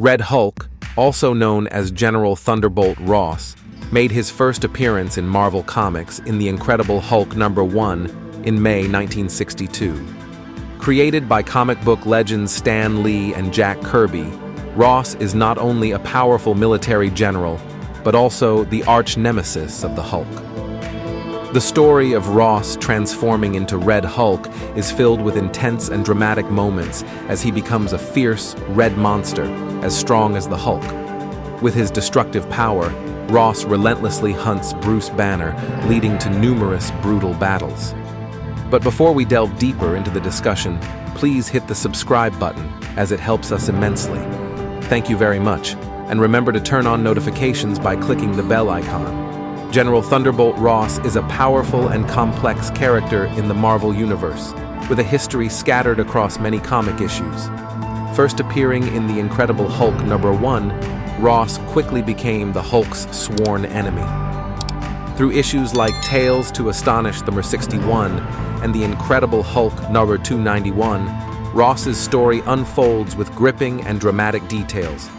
Red Hulk, also known as General Thunderbolt Ross, made his first appearance in Marvel Comics in The Incredible Hulk #1 in May 1962. Created by comic book legends Stan Lee and Jack Kirby, Ross is not only a powerful military general, but also the arch-nemesis of the Hulk. The story of Ross transforming into Red Hulk is filled with intense and dramatic moments as he becomes a fierce, red monster as strong as the Hulk. With his destructive power, Ross relentlessly hunts Bruce Banner, leading to numerous brutal battles. But before we delve deeper into the discussion, please hit the subscribe button as it helps us immensely. Thank you very much, and remember to turn on notifications by clicking the bell icon. General Thunderbolt Ross is a powerful and complex character in the Marvel Universe, with a history scattered across many comic issues. First appearing in The Incredible Hulk #1, Ross quickly became the Hulk's sworn enemy. Through issues like Tales to Astonish the 61 and The Incredible Hulk #291, Ross's story unfolds with gripping and dramatic details.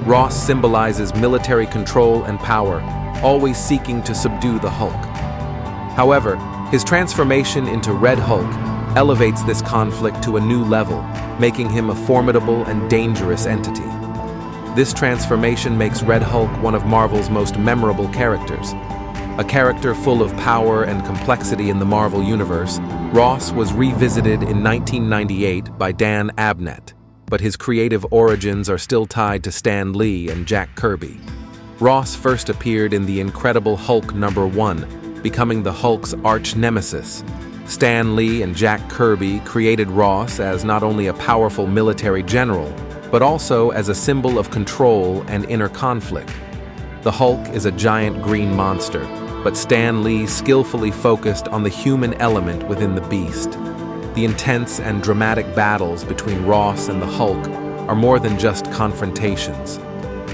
Ross symbolizes military control and power, always seeking to subdue the Hulk. However, his transformation into Red Hulk elevates this conflict to a new level, making him a formidable and dangerous entity. This transformation makes Red Hulk one of Marvel's most memorable characters. A character full of power and complexity in the Marvel Universe, Ross was revisited in 1998 by Dan Abnett, but his creative origins are still tied to Stan Lee and Jack Kirby. Ross first appeared in The Incredible Hulk #1, becoming the Hulk's arch-nemesis. Stan Lee and Jack Kirby created Ross as not only a powerful military general, but also as a symbol of control and inner conflict. The Hulk is a giant green monster, but Stan Lee skillfully focused on the human element within the beast. The intense and dramatic battles between Ross and the Hulk are more than just confrontations.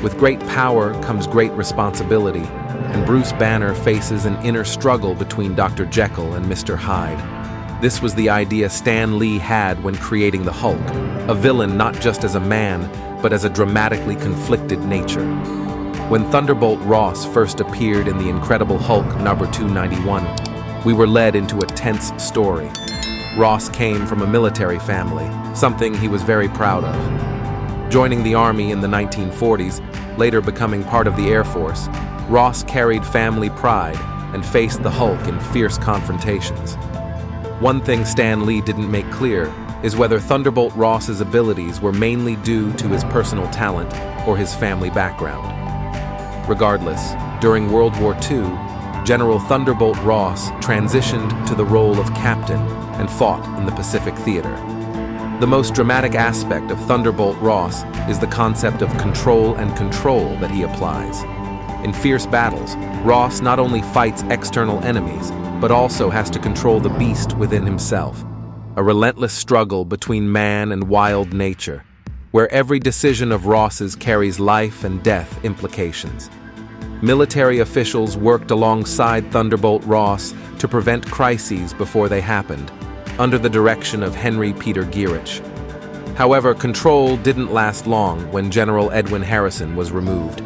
With great power comes great responsibility, and Bruce Banner faces an inner struggle between Dr. Jekyll and Mr. Hyde. This was the idea Stan Lee had when creating the Hulk, a villain not just as a man, but as a dramatically conflicted nature. When Thunderbolt Ross first appeared in The Incredible Hulk #291, we were led into a tense story. Ross came from a military family, something he was very proud of. Joining the Army in the 1940s, later becoming part of the Air Force, Ross carried family pride and faced the Hulk in fierce confrontations. One thing Stan Lee didn't make clear is whether Thunderbolt Ross's abilities were mainly due to his personal talent or his family background. Regardless, during World War II, General Thunderbolt Ross transitioned to the role of captain and fought in the Pacific Theater. The most dramatic aspect of Thunderbolt Ross is the concept of control and control that he applies. In fierce battles, Ross not only fights external enemies, but also has to control the beast within himself. A relentless struggle between man and wild nature, where every decision of Ross's carries life and death implications. Military officials worked alongside Thunderbolt Ross to prevent crises before they happened, under the direction of Henry Peter Gierich. However, control didn't last long when General Edwin Harrison was removed.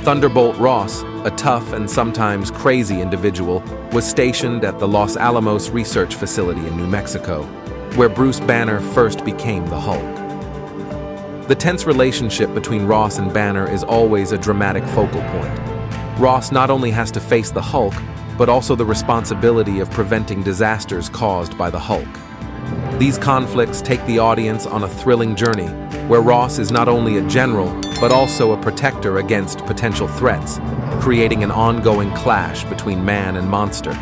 Thunderbolt Ross, a tough and sometimes crazy individual, was stationed at the Los Alamos Research Facility in New Mexico, where Bruce Banner first became the Hulk. The tense relationship between Ross and Banner is always a dramatic focal point. Ross not only has to face the Hulk, but also the responsibility of preventing disasters caused by the Hulk. These conflicts take the audience on a thrilling journey, where Ross is not only a general, but also a protector against potential threats, creating an ongoing clash between man and monster.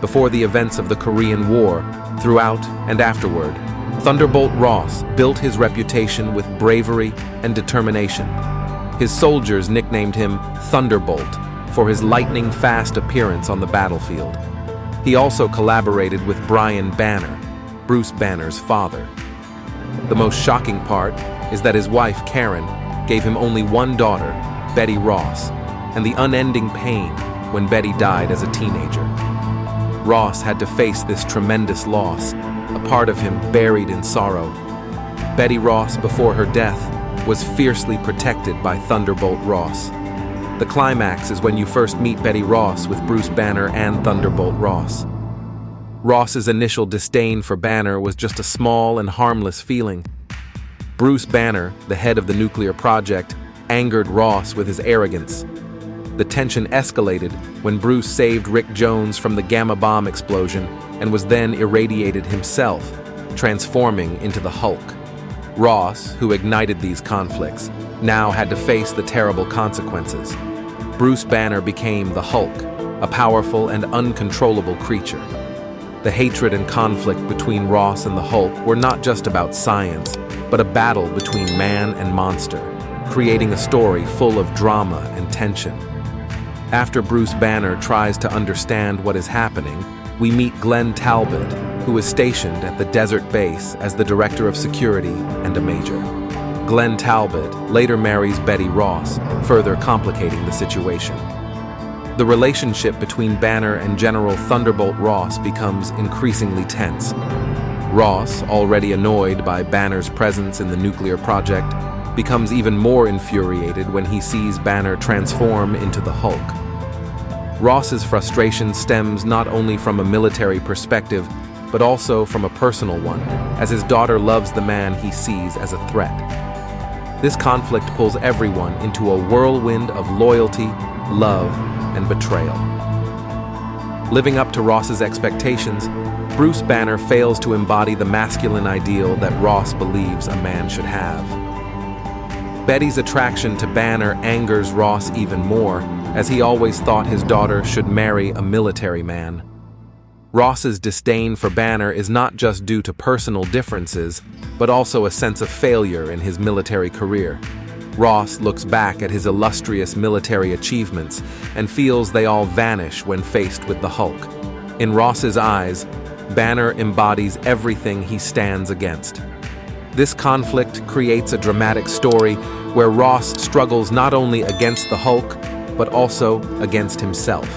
Before the events of the Korean War, throughout and afterward, Thunderbolt Ross built his reputation with bravery and determination. His soldiers nicknamed him Thunderbolt for his lightning-fast appearance on the battlefield. He also collaborated with Brian Banner, Bruce Banner's father. The most shocking part is that his wife, Karen, gave him only one daughter, Betty Ross, and the unending pain when Betty died as a teenager. Ross had to face this tremendous loss, a part of him buried in sorrow. Betty Ross, before her death, was fiercely protected by Thunderbolt Ross. The climax is when you first meet Betty Ross with Bruce Banner and Thunderbolt Ross. Ross's initial disdain for Banner was just a small and harmless feeling. Bruce Banner, the head of the nuclear project, angered Ross with his arrogance. The tension escalated when Bruce saved Rick Jones from the gamma bomb explosion and was then irradiated himself, transforming into the Hulk. Ross, who ignited these conflicts, now had to face the terrible consequences. Bruce Banner became the Hulk, a powerful and uncontrollable creature. The hatred and conflict between Ross and the Hulk were not just about science, but a battle between man and monster, creating a story full of drama and tension. After Bruce Banner tries to understand what is happening, we meet Glenn Talbot, who is stationed at the desert base as the director of security and a major. Glenn Talbot later marries Betty Ross, further complicating the situation. The relationship between Banner and General Thunderbolt Ross becomes increasingly tense. Ross, already annoyed by Banner's presence in the nuclear project, becomes even more infuriated when he sees Banner transform into the Hulk. Ross's frustration stems not only from a military perspective, but also from a personal one, as his daughter loves the man he sees as a threat. This conflict pulls everyone into a whirlwind of loyalty, love, and betrayal. Living up to Ross's expectations, Bruce Banner fails to embody the masculine ideal that Ross believes a man should have. Betty's attraction to Banner angers Ross even more, as he always thought his daughter should marry a military man. Ross's disdain for Banner is not just due to personal differences, but also a sense of failure in his military career. Ross looks back at his illustrious military achievements and feels they all vanish when faced with the Hulk. In Ross's eyes, Banner embodies everything he stands against. This conflict creates a dramatic story where Ross struggles not only against the Hulk, but also against himself.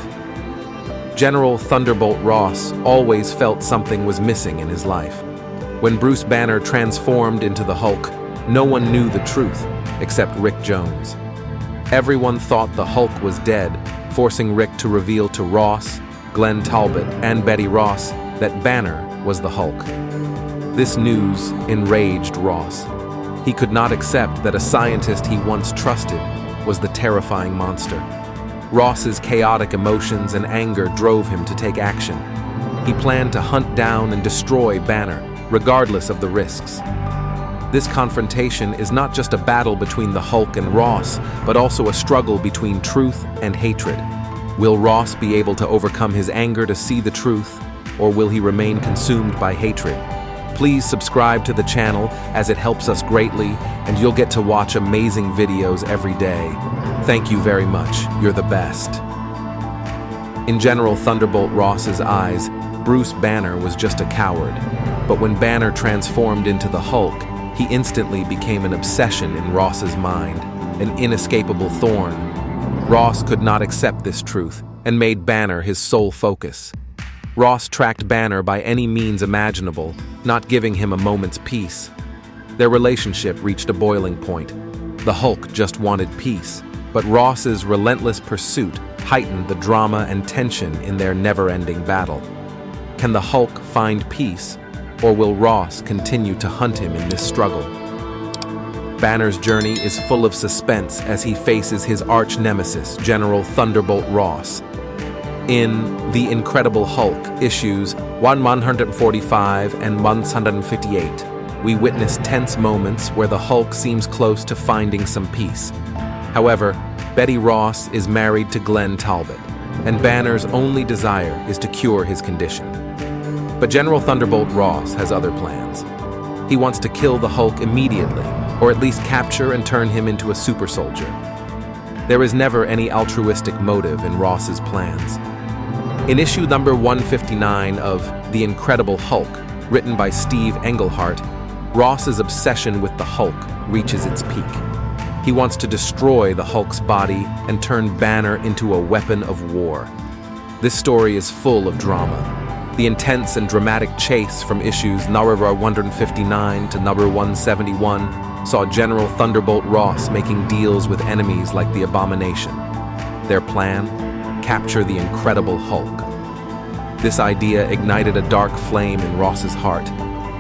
General Thunderbolt Ross always felt something was missing in his life. When Bruce Banner transformed into the Hulk, no one knew the truth except Rick Jones. Everyone thought the Hulk was dead, forcing Rick to reveal to Ross, Glenn Talbot, and Betty Ross that Banner was the Hulk. This news enraged Ross. He could not accept that a scientist he once trusted was the terrifying monster. Ross's chaotic emotions and anger drove him to take action. He planned to hunt down and destroy Banner, regardless of the risks. This confrontation is not just a battle between the Hulk and Ross, but also a struggle between truth and hatred. Will Ross be able to overcome his anger to see the truth, or will he remain consumed by hatred? Please subscribe to the channel, as it helps us greatly, and you'll get to watch amazing videos every day. Thank you very much. You're the best. In General Thunderbolt Ross's eyes, Bruce Banner was just a coward. But when Banner transformed into the Hulk, he instantly became an obsession in Ross's mind, an inescapable thorn. Ross could not accept this truth and made Banner his sole focus. Ross tracked Banner by any means imaginable, not giving him a moment's peace. Their relationship reached a boiling point. The Hulk just wanted peace, but Ross's relentless pursuit heightened the drama and tension in their never-ending battle. Can the Hulk find peace, or will Ross continue to hunt him in this struggle? Banner's journey is full of suspense as he faces his arch-nemesis, General Thunderbolt Ross. In The Incredible Hulk, issues 145 and 158, we witness tense moments where the Hulk seems close to finding some peace. However, Betty Ross is married to Glenn Talbot, and Banner's only desire is to cure his condition. But General Thunderbolt Ross has other plans. He wants to kill the Hulk immediately, or at least capture and turn him into a super soldier. There is never any altruistic motive in Ross's plans. In issue number 159 of The Incredible Hulk, written by Steve Englehart, Ross's obsession with the Hulk reaches its peak. He wants to destroy the Hulk's body and turn Banner into a weapon of war. This story is full of drama. The intense and dramatic chase from issues number 159 to number 171 saw General Thunderbolt Ross making deals with enemies like the Abomination. Their plan? Capture the Incredible Hulk. This idea ignited a dark flame in Ross's heart,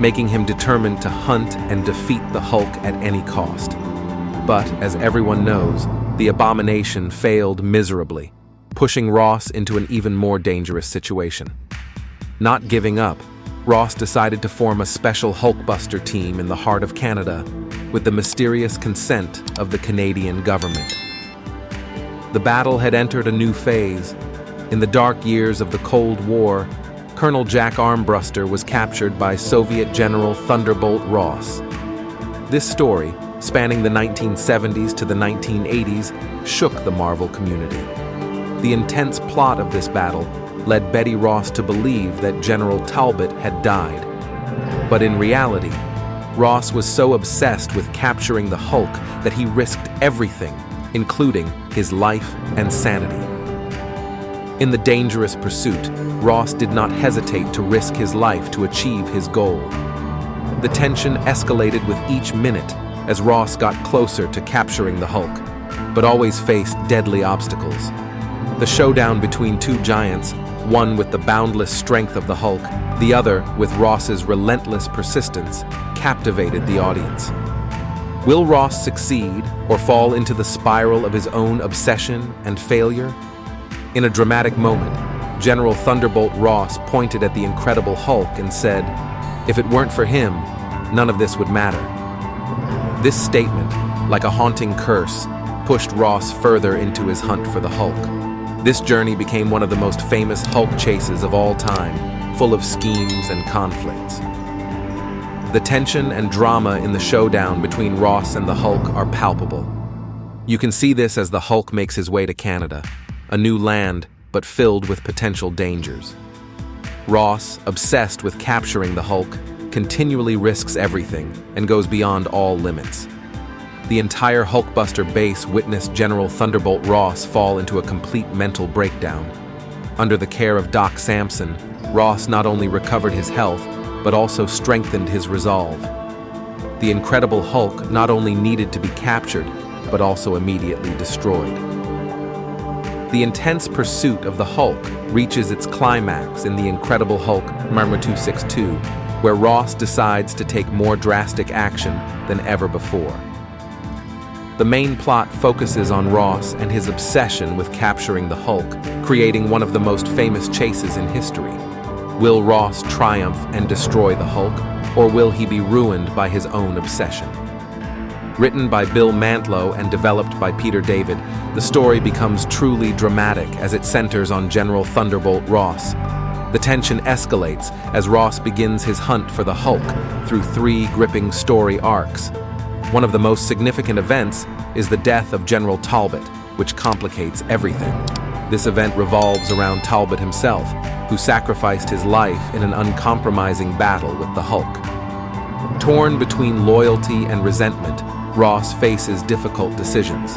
making him determined to hunt and defeat the Hulk at any cost. But, as everyone knows, the Abomination failed miserably, pushing Ross into an even more dangerous situation. Not giving up, Ross decided to form a special Hulkbuster team in the heart of Canada with the mysterious consent of the Canadian government. The battle had entered a new phase. In the dark years of the Cold War, Colonel Jack Armbruster was captured by Soviet General Thunderbolt Ross. This story, spanning the 1970s to the 1980s, shook the Marvel community. The intense plot of this battle led Betty Ross to believe that General Talbot had died. But in reality, Ross was so obsessed with capturing the Hulk that he risked everything, including his life and sanity. In the dangerous pursuit, Ross did not hesitate to risk his life to achieve his goal. The tension escalated with each minute as Ross got closer to capturing the Hulk, but always faced deadly obstacles. The showdown between two giants, one with the boundless strength of the Hulk, the other with Ross's relentless persistence, captivated the audience. Will Ross succeed or fall into the spiral of his own obsession and failure? In a dramatic moment, General Thunderbolt Ross pointed at the Incredible Hulk and said, "If it weren't for him, none of this would matter." This statement, like a haunting curse, pushed Ross further into his hunt for the Hulk. This journey became one of the most famous Hulk chases of all time, full of schemes and conflicts. The tension and drama in the showdown between Ross and the Hulk are palpable. You can see this as the Hulk makes his way to Canada, a new land but filled with potential dangers. Ross, obsessed with capturing the Hulk, continually risks everything and goes beyond all limits. The entire Hulkbuster base witnessed General Thunderbolt Ross fall into a complete mental breakdown. Under the care of Doc Samson, Ross not only recovered his health, but also strengthened his resolve. The Incredible Hulk not only needed to be captured, but also immediately destroyed. The intense pursuit of the Hulk reaches its climax in The Incredible Hulk number 262, where Ross decides to take more drastic action than ever before. The main plot focuses on Ross and his obsession with capturing the Hulk, creating one of the most famous chases in history. Will Ross triumph and destroy the Hulk, or will he be ruined by his own obsession? Written by Bill Mantlo and developed by Peter David, the story becomes truly dramatic as it centers on General Thunderbolt Ross. The tension escalates as Ross begins his hunt for the Hulk through 3 gripping story arcs. One of the most significant events is the death of General Talbot, which complicates everything. This event revolves around Talbot himself, who sacrificed his life in an uncompromising battle with the Hulk. Torn between loyalty and resentment, Ross faces difficult decisions.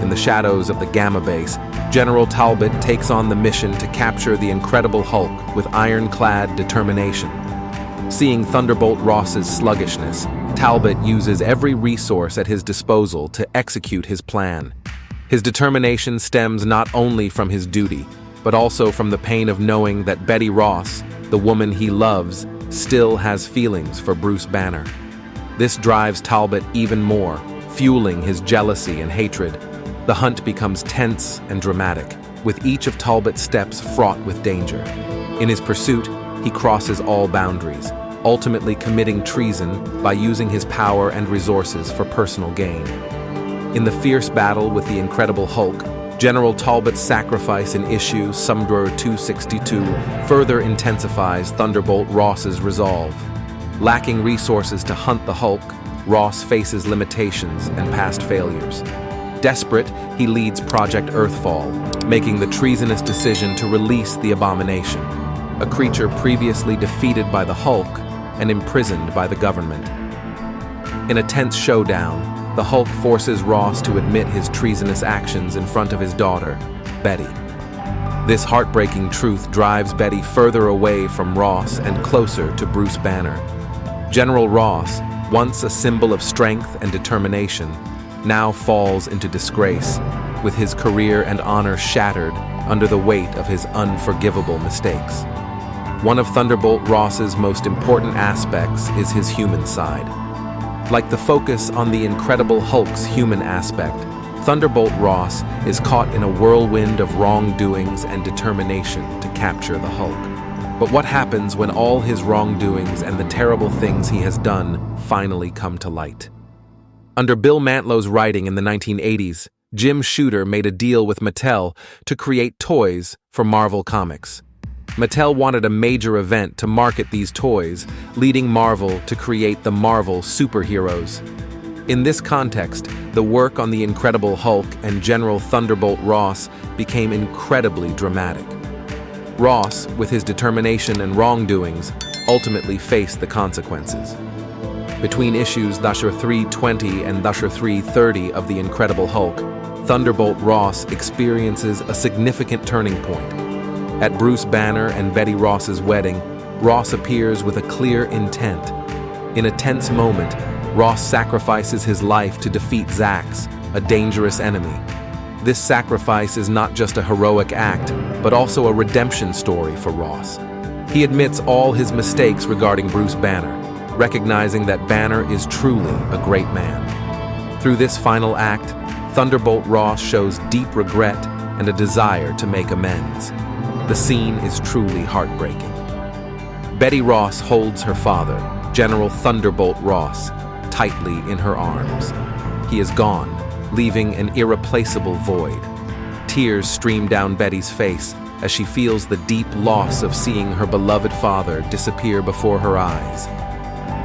In the shadows of the Gamma Base, General Talbot takes on the mission to capture the Incredible Hulk with ironclad determination. Seeing Thunderbolt Ross's sluggishness, Talbot uses every resource at his disposal to execute his plan. His determination stems not only from his duty, but also from the pain of knowing that Betty Ross, the woman he loves, still has feelings for Bruce Banner. This drives Talbot even more, fueling his jealousy and hatred. The hunt becomes tense and dramatic, with each of Talbot's steps fraught with danger. In his pursuit, he crosses all boundaries, ultimately committing treason by using his power and resources for personal gain. In the fierce battle with the Incredible Hulk, General Talbot's sacrifice in issue number 262 further intensifies Thunderbolt Ross's resolve. Lacking resources to hunt the Hulk, Ross faces limitations and past failures. Desperate, he leads Project Earthfall, making the treasonous decision to release the Abomination, a creature previously defeated by the Hulk and imprisoned by the government. In a tense showdown, the Hulk forces Ross to admit his treasonous actions in front of his daughter, Betty. This heartbreaking truth drives Betty further away from Ross and closer to Bruce Banner. General Ross, once a symbol of strength and determination, now falls into disgrace, with his career and honor shattered under the weight of his unforgivable mistakes. One of Thunderbolt Ross's most important aspects is his human side. Like the focus on the Incredible Hulk's human aspect, Thunderbolt Ross is caught in a whirlwind of wrongdoings and determination to capture the Hulk. But what happens when all his wrongdoings and the terrible things he has done finally come to light? Under Bill Mantlow's writing in the 1980s, Jim Shooter made a deal with Mattel to create toys for Marvel Comics. Mattel wanted a major event to market these toys, leading Marvel to create the Marvel superheroes. In this context, the work on the Incredible Hulk and General Thunderbolt Ross became incredibly dramatic. Ross, with his determination and wrongdoings, ultimately faced the consequences. Between issues #320 and #330 of the Incredible Hulk, Thunderbolt Ross experiences a significant turning point. At Bruce Banner and Betty Ross's wedding, Ross appears with a clear intent. In a tense moment, Ross sacrifices his life to defeat Zax, a dangerous enemy. This sacrifice is not just a heroic act, but also a redemption story for Ross. He admits all his mistakes regarding Bruce Banner, recognizing that Banner is truly a great man. Through this final act, Thunderbolt Ross shows deep regret and a desire to make amends. The scene is truly heartbreaking. Betty Ross holds her father, General Thunderbolt Ross, tightly in her arms. He is gone, leaving an irreplaceable void. Tears stream down Betty's face as she feels the deep loss of seeing her beloved father disappear before her eyes.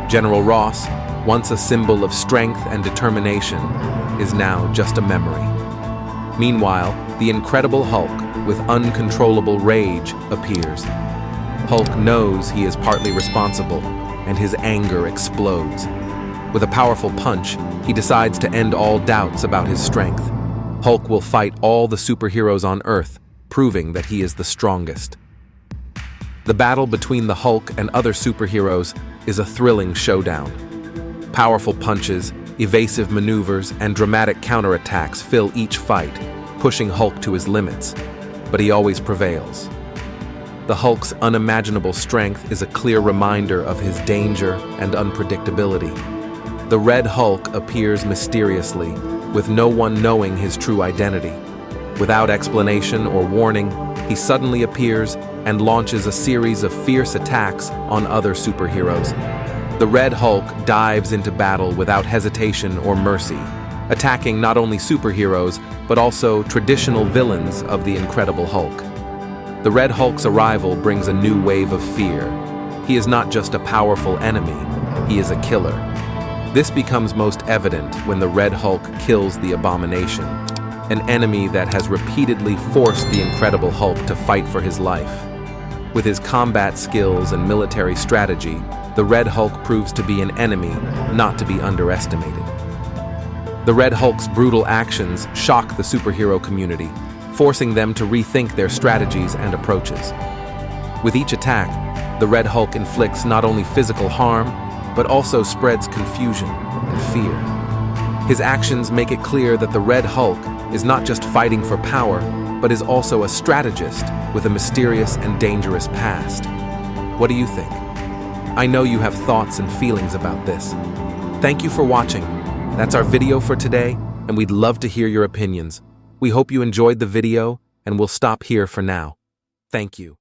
General Ross, once a symbol of strength and determination, is now just a memory. Meanwhile, the Incredible Hulk, with uncontrollable rage, appears. Hulk knows he is partly responsible, and his anger explodes. With a powerful punch, he decides to end all doubts about his strength. Hulk will fight all the superheroes on Earth, proving that he is the strongest. The battle between the Hulk and other superheroes is a thrilling showdown. Powerful punches, evasive maneuvers, and dramatic counterattacks fill each fight, pushing Hulk to his limits, but he always prevails. The Hulk's unimaginable strength is a clear reminder of his danger and unpredictability. The Red Hulk appears mysteriously, with no one knowing his true identity. Without explanation or warning, he suddenly appears and launches a series of fierce attacks on other superheroes. The Red Hulk dives into battle without hesitation or mercy, attacking not only superheroes, but also traditional villains of the Incredible Hulk. The Red Hulk's arrival brings a new wave of fear. He is not just a powerful enemy, he is a killer. This becomes most evident when the Red Hulk kills the Abomination, an enemy that has repeatedly forced the Incredible Hulk to fight for his life. With his combat skills and military strategy, the Red Hulk proves to be an enemy not to be underestimated. The Red Hulk's brutal actions shock the superhero community, forcing them to rethink their strategies and approaches. With each attack, the Red Hulk inflicts not only physical harm, but also spreads confusion and fear. His actions make it clear that the Red Hulk is not just fighting for power, but is also a strategist with a mysterious and dangerous past. What do you think? I know you have thoughts and feelings about this. Thank you for watching. That's our video for today, and we'd love to hear your opinions. We hope you enjoyed the video, and we'll stop here for now. Thank you.